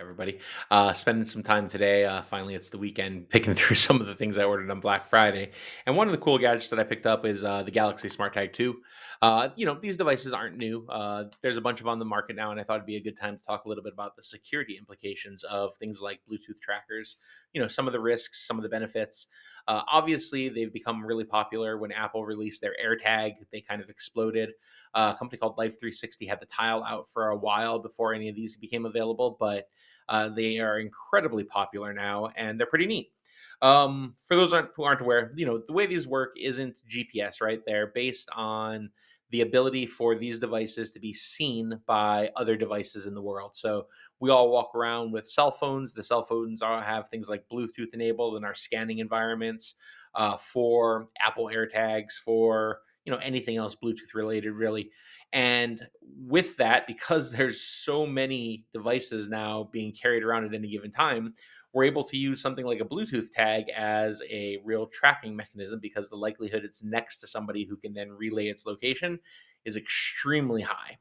Everybody. Spending some time today. Finally, it's the weekend, picking through some of the things I ordered on Black Friday. And one of the cool gadgets that I picked up is the Galaxy SmartTag 2. These devices aren't new. There's a bunch of on the market now, and I thought it'd be a good time to talk a little bit about the security implications of things like Bluetooth trackers. Some of the risks, some of the benefits. Obviously, they've become really popular when Apple released their AirTag. They kind of exploded. A company called Life360 had the Tile out for a while before any of these became available, but they are incredibly popular now, and they're pretty neat. For those who aren't aware, the way these work isn't GPS, right? They're based on the ability for these devices to be seen by other devices in the world. So we all walk around with cell phones. The cell phones all have things like Bluetooth enabled in our scanning environments, for Apple AirTags, for anything else Bluetooth related, really. And with that, because there's so many devices now being carried around at any given time, we're able to use something like a Bluetooth tag as a real tracking mechanism because the likelihood it's next to somebody who can then relay its location is extremely high.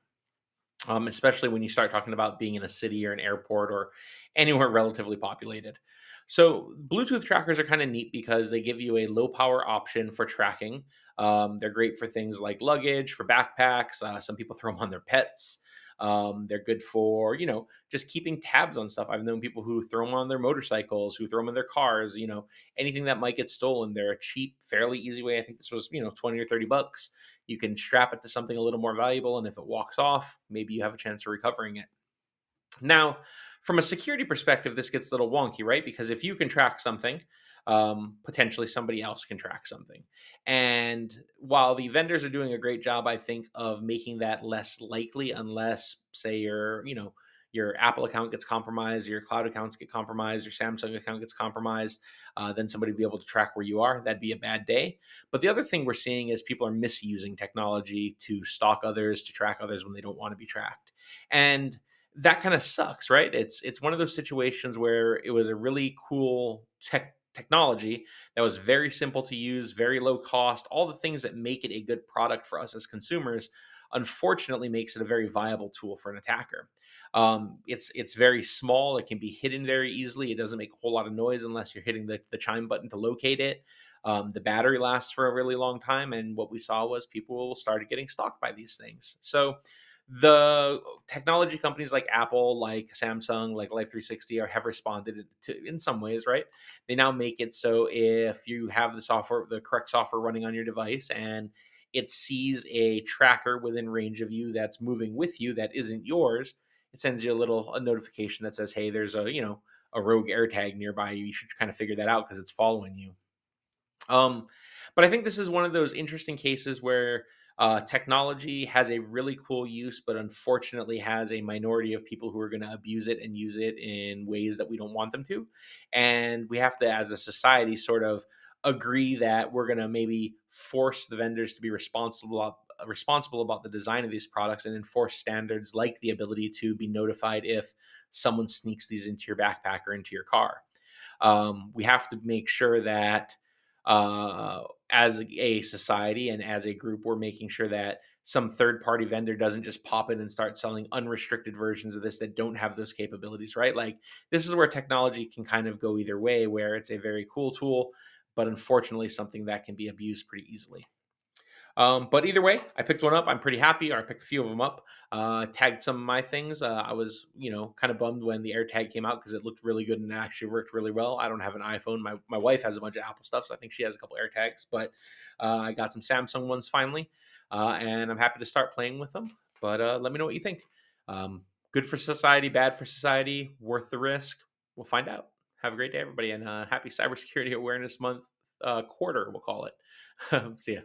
Especially when you start talking about being in a city or an airport or anywhere relatively populated. So, Bluetooth trackers are kind of neat because they give you a low power option for tracking. They're great for things like luggage, for backpacks. Some people throw them on their pets. They're good for, just keeping tabs on stuff. I've known people who throw them on their motorcycles, who throw them in their cars, anything that might get stolen. They're a cheap, fairly easy way. I think this was, 20 or $30. You can strap it to something a little more valuable, and if it walks off, maybe you have a chance of recovering it. Now, from a security perspective, this gets a little wonky, right? Because if you can track something, potentially somebody else can track something. And while the vendors are doing a great job, I think, of making that less likely, unless, say, your Apple account gets compromised, your cloud accounts get compromised, your Samsung account gets compromised, then somebody will be able to track where you are. That'd be a bad day. But the other thing we're seeing is people are misusing technology to stalk others, to track others when they don't want to be tracked. And that kind of sucks, right? It's one of those situations where it was a really cool technology that was very simple to use, very low cost, all the things that make it a good product for us as consumers. Unfortunately, makes it a very viable tool for an attacker. It's very small. It can be hidden very easily. It doesn't make a whole lot of noise unless you're hitting the chime button to locate it. The battery lasts for a really long time, and what we saw was people started getting stalked by these things. So the technology companies like Apple, like Samsung, like Life360 have responded to in some ways, right? They now make it so if you have the correct software running on your device, and it sees a tracker within range of you that's moving with you that isn't yours, it sends you a notification that says, "Hey, there's a rogue AirTag nearby. You should kind of figure that out because it's following you." Um, but I think this is one of those interesting cases where technology has a really cool use, but unfortunately has a minority of people who are going to abuse it and use it in ways that we don't want them to. And we have to, as a society, sort of agree that we're going to maybe force the vendors to be responsible about the design of these products and enforce standards like the ability to be notified if someone sneaks these into your backpack or into your car. We have to make sure that as a society and as a group, we're making sure that some third party vendor doesn't just pop in and start selling unrestricted versions of this that don't have those capabilities, right? Like, this is where technology can kind of go either way, where it's a very cool tool, but unfortunately something that can be abused pretty easily. But either way, I picked one up. I'm pretty happy, or I picked a few of them up. Tagged some of my things. I was, kind of bummed when the AirTag came out because it looked really good and it actually worked really well. I don't have an iPhone. My wife has a bunch of Apple stuff, so I think she has a couple AirTags. But I got some Samsung ones finally, and I'm happy to start playing with them. But let me know what you think. Good for society, bad for society, worth the risk. We'll find out. Have a great day, everybody, and happy Cybersecurity Awareness Month quarter, we'll call it. See ya.